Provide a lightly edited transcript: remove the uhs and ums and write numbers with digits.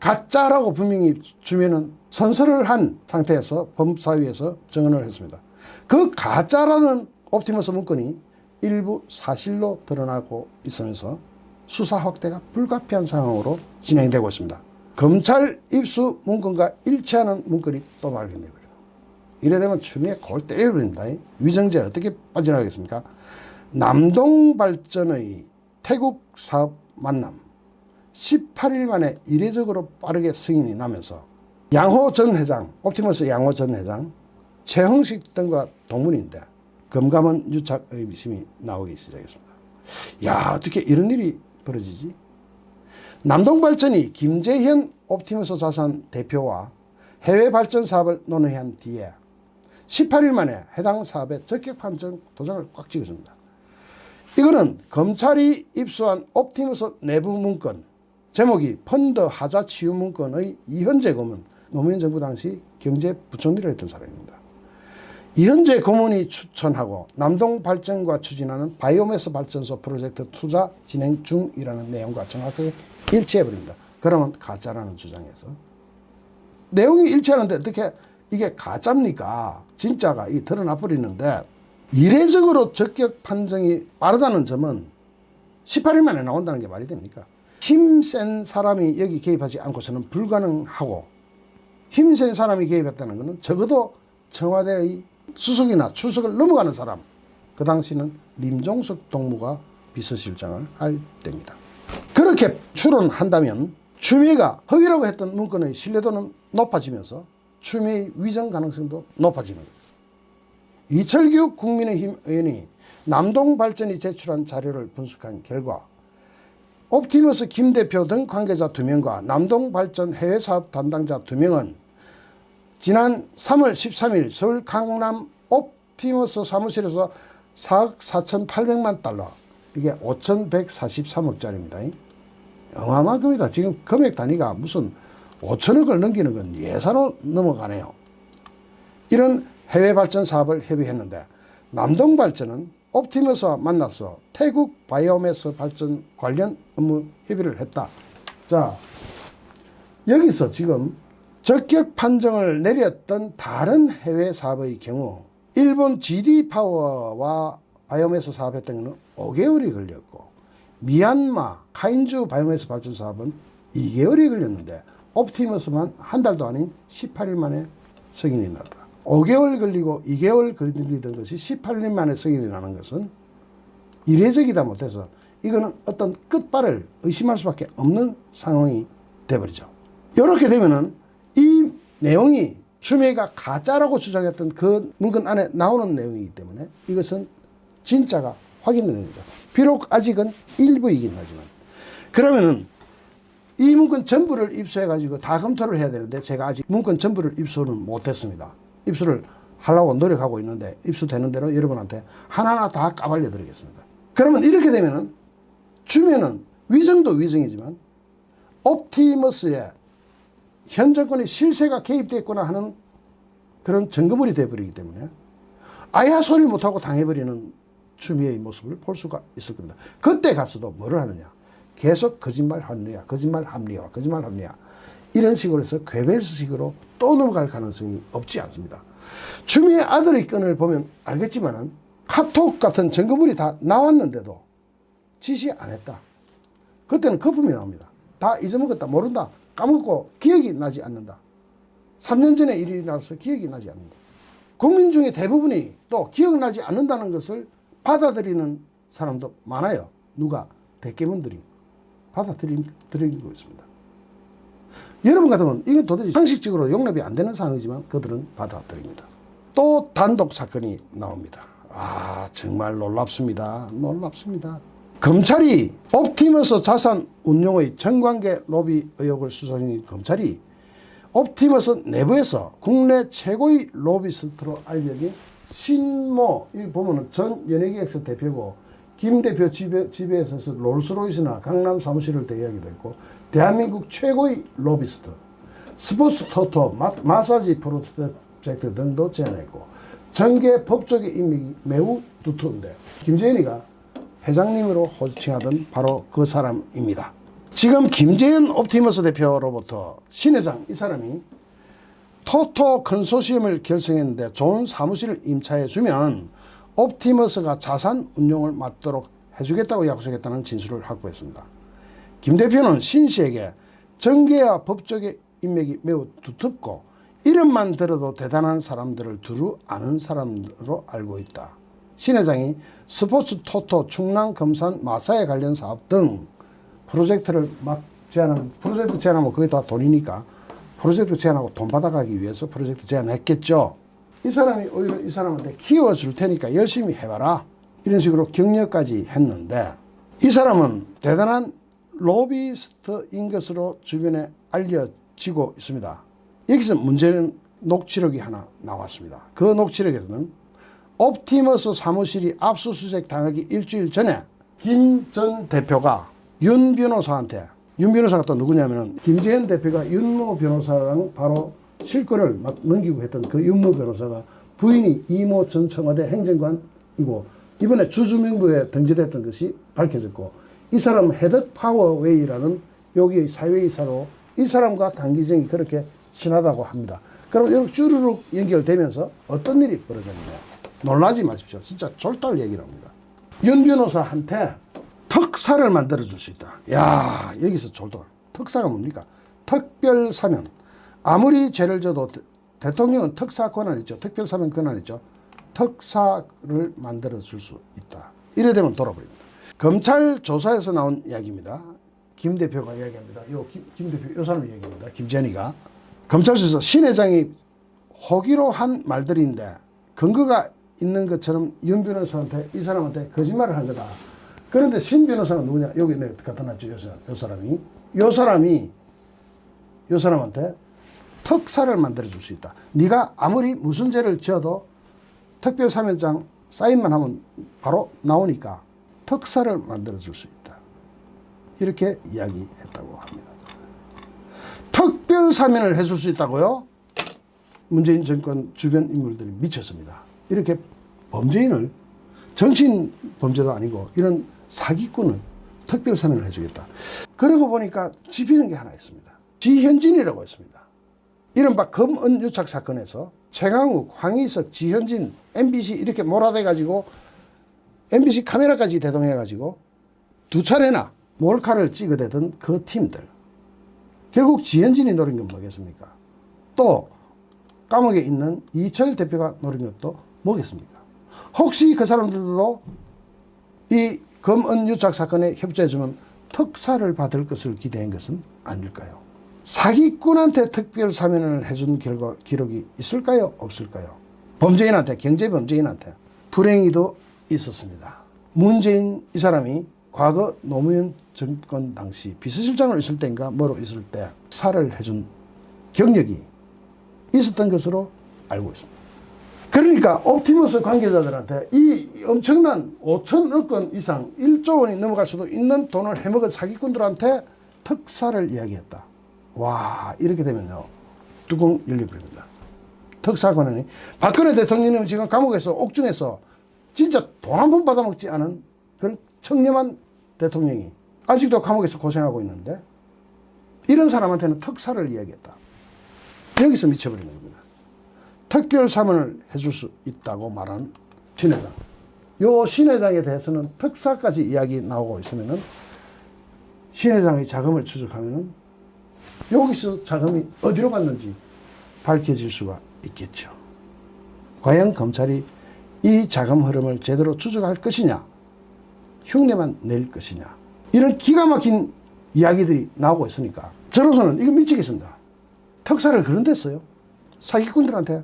가짜라고 분명히 주면은 선서를 한 상태에서 법사위에서 정언을 했습니다. 그 가짜라는 옵티머스 문건이 일부 사실로 드러나고 있으면서 수사 확대가 불가피한 상황으로 진행되고 있습니다. 검찰 입수 문건과 일치하는 문건이 또 발견되고요. 이래 되면 추미애 골 때려버립니다. 위정죄 어떻게 빠져나가겠습니까? 남동발전의 태국 사업 만남 18일 만에 이례적으로 빠르게 승인이 나면서 양호 전 회장, 옵티머스 양호 전 회장, 최형식 등과 동문인데 금감원 유착 의심이 나오기 시작했습니다. 야, 어떻게 이런 일이 벌어지지? 남동발전이 김재현 옵티머스 자산 대표와 해외 발전 사업을 논의한 뒤에 18일 만에 해당 사업의 적격 판정 도장을 꽉 찍었습니다. 이거는 검찰이 입수한 옵티머스 내부 문건, 제목이 펀드 하자 치유 문건의 이현재 고문, 노무현 정부 당시 경제부총리를 했던 사람입니다. 이현재 고문이 추천하고 남동발전과 추진하는 바이오매스 발전소 프로젝트 투자 진행 중이라는 내용과 정확하게 일치해버립니다. 그러면 가짜라는 주장에서 내용이 일치하는데 어떻게 이게 가짜입니까? 진짜가 드러나 버리는데 이례적으로 적격 판정이 빠르다는 점은 18일 만에 나온다는 게 말이 됩니까? 힘센 사람이 여기 개입하지 않고서는 불가능하고, 힘센 사람이 개입했다는 것은 적어도 청와대의 수석이나 추석을 넘어가는 사람, 그 당시는 림종석 동무가 비서실장을 할 때입니다. 그렇게 추론한다면 추미애가 허위라고 했던 문건의 신뢰도는 높아지면서 추미애의 위정 가능성도 높아지는 거예요. 이철규 국민의힘 의원이 남동발전이 제출한 자료를 분석한 결과 옵티머스 김 대표 등 관계자 2명과 남동발전 해외사업 담당자 2명은 지난 3월 13일 서울 강남 옵티머스 사무실에서 4억 4,800만 달러, 이게 5,143억짜리입니다. 어마어마한 겁니다. 지금 금액 단위가 무슨 5천억을 넘기는 건 예사로 넘어가네요. 이런 해외 발전 사업을 협의했는데 남동발전은 옵티머스와 만나서 태국 바이오매스 발전 관련 업무 협의를 했다. 자, 여기서 지금 적격 판정을 내렸던 다른 해외 사업의 경우 일본 GD파워와 바이오매스 사업했던 것은 5개월이 걸렸고, 미얀마 카인주 바이오매스 발전 사업은 2개월이 걸렸는데 옵티머스만 한 달도 아닌 18일 만에 승인이 났다. 5개월 걸리고 2개월 걸리던 것이 18일 만에 승인이 나는 것은 이례적이다 못해서 이거는 어떤 끝발을 의심할 수밖에 없는 상황이 돼버리죠. 이렇게 되면은 이 내용이 추미애가 가짜라고 주장했던 그 문건 안에 나오는 내용이기 때문에 이것은 진짜가 확인되는 거죠. 비록 아직은 일부이긴 하지만. 그러면은 이 문건 전부를 입수해 가지고 다 검토를 해야 되는데 제가 아직 문건 전부를 입수는 못했습니다. 입수를 하려고 노력하고 있는데 입수되는 대로 여러분한테 하나하나 다 까발려 드리겠습니다. 그러면 이렇게 되면은 추미애는 위정도 위정이지만 옵티머스의 현 정권의 실세가 개입됐구나 하는 그런 증거물이 되어버리기 때문에 아야 소리 못하고 당해버리는 추미애의 모습을 볼 수가 있을 겁니다. 그때 가서도 뭐를 하느냐, 계속 거짓말 합리화, 거짓말 합리화, 거짓말 합리화, 이런 식으로 해서 괴벨스식으로 또 넘어갈 가능성이 없지 않습니다. 추미애 아들의 건을 보면 알겠지만은 카톡 같은 증거물이 다 나왔는데도 지시 안 했다. 그때는 거품이 나옵니다. 다 잊어먹었다, 모른다, 까먹고 기억이 나지 않는다. 3년 전에 일이 나서 기억이 나지 않는다. 국민 중에 대부분이 또 기억나지 않는다는 것을 받아들이는 사람도 많아요. 누가? 대깨문들이 받아들이고 있습니다. 여러분 같으면 이건 도대체 상식적으로 용납이 안 되는 상황이지만 그들은 받아들입니다. 또 단독 사건이 나옵니다. 아, 정말 놀랍습니다. 놀랍습니다. 검찰이 옵티머스 자산 운용의 정관계 로비 의혹을 수사한 검찰이 옵티머스 내부에서 국내 최고의 로비스트로 알려진 신모, 여기 보면은 전 연예기획사 대표고 김 대표 집에서 롤스로이스나 강남 사무실을 대여하기도 했고, 대한민국 최고의 로비스트, 스포츠 토토, 마사지 프로젝트 등도 제안했고, 정계 법조계 인맥이 매우 두터운데 김재현이가 회장님으로 호칭하던 바로 그 사람입니다. 지금 김재현 옵티머스 대표로부터 신 회장 이 사람이 토토 컨소시엄을 결성했는데 좋은 사무실을 임차해 주면 옵티머스가 자산 운용을 맡도록 해주겠다고 약속했다는 진술을 확보했습니다. 김 대표는 신 씨에게 정계와 법조계 인맥이 매우 두텁고 이름만 들어도 대단한 사람들을 두루 아는 사람으로 알고 있다. 신 회장이 스포츠 토토 충남 금산 마사에 관련 사업 등 프로젝트를 막 제안하면, 프로젝트 제안하면 그게 다 돈이니까 프로젝트 제안하고 돈 받아가기 위해서 프로젝트 제안했겠죠. 이 사람이 오히려 이 사람한테 키워줄 테니까 열심히 해봐라 이런 식으로 격려까지 했는데, 이 사람은 대단한 로비스트인 것으로 주변에 알려지고 있습니다. 여기서 문제는 녹취록이 하나 나왔습니다. 그 녹취록에서는 옵티머스 사무실이 압수수색 당하기 일주일 전에 김 전 대표가 윤 변호사한테, 윤 변호사가 또 누구냐면은 김재현 대표가 윤모 변호사랑 바로 실권을 막 넘기고 했던 그 윤모 변호사가 부인이 이모 전 청와대 행정관이고 이번에 주주명부에 등재됐던 것이 밝혀졌고, 이 사람은 헤드 파워웨이라는 여기의 사회이사로 이 사람과 강기정이 그렇게 친하다고 합니다. 그럼 이렇게 주르륵 연결되면서 어떤 일이 벌어졌느냐. 놀라지 마십시오. 진짜 졸달 얘기를 합니다. 윤 변호사한테 특사를 만들어 줄 수 있다. 야, 여기서 졸달. 특사가 뭡니까? 특별사면. 아무리 죄를 져도 대통령은 특사 권한 있죠. 특별사면 권한 있죠. 특사를 만들어 줄 수 있다. 이래 되면 돌아버립니다. 검찰 조사에서 나온 이야기입니다. 김 대표가 이야기합니다. 김 대표, 요 사람이 이야기합니다. 김재현이가. 검찰에서 신 회장이 호기로 한 말들인데 근거가 있는 것처럼 윤 변호사한테 이 사람한테 거짓말을 한 거다. 그런데 신 변호사가 누구냐? 여기 내가 갖다 놨죠. 요 사람한테 특사를 만들어 줄 수 있다. 네가 아무리 무슨 죄를 지어도 특별사면장 사인만 하면 바로 나오니까 특사를 만들어 줄 수 있다. 이렇게 이야기했다고 합니다. 특별사면을 해줄 수 있다고요? 문재인 정권 주변 인물들이 미쳤습니다. 이렇게 범죄인을, 정치인 범죄도 아니고 이런 사기꾼을 특별사면을 해주겠다. 그러고 보니까 집히는 게 하나 있습니다. 지현진이라고 있습니다. 이른바 검언유착 사건에서 최강욱, 황희석, 지현진, MBC 이렇게 몰아대가지고 MBC 카메라까지 대동해가지고 두 차례나 몰카를 찍어대던 그 팀들. 결국 지현진이 노린 건 뭐겠습니까? 또 감옥에 있는 이철 대표가 노린 것도 뭐겠습니까? 혹시 그 사람들도 이 검언유착 사건에 협조해주면 특사를 받을 것을 기대한 것은 아닐까요? 사기꾼한테 특별사면을 해준 기록이 있을까요? 없을까요? 범죄인한테, 경제범죄인한테 불행히도 있었습니다. 문재인 이 사람이 과거 노무현 정권 당시 비서실장으로 있을 때인가 뭐로 있을 때 사를 해준 경력이 있었던 것으로 알고 있습니다. 그러니까 옵티머스 관계자들한테 이 엄청난 5천억 원 이상 1조 원이 넘어갈 수도 있는 돈을 해먹은 사기꾼들한테 특사를 이야기했다. 와, 이렇게 되면요 뚜껑 열려버립니다. 특사 권한이 박근혜 대통령은 지금 감옥에서 옥중에서 진짜 돈 한 푼 받아먹지 않은 그런 청렴한 대통령이 아직도 감옥에서 고생하고 있는데 이런 사람한테는 특사를 이야기했다. 여기서 미쳐버리는 겁니다. 특별사면을 해줄 수 있다고 말한 신 회장. 요 신 회장에 대해서는 특사까지 이야기 나오고 있으면은 신 회장의 자금을 추적하면은 여기서 자금이 어디로 갔는지 밝혀질 수가 있겠죠. 과연 검찰이 이 자금 흐름을 제대로 추적할 것이냐, 흉내만 낼 것이냐, 이런 기가 막힌 이야기들이 나오고 있으니까 저로서는 이거 미치겠습니다. 특사를 그런 데 써요. 사기꾼들한테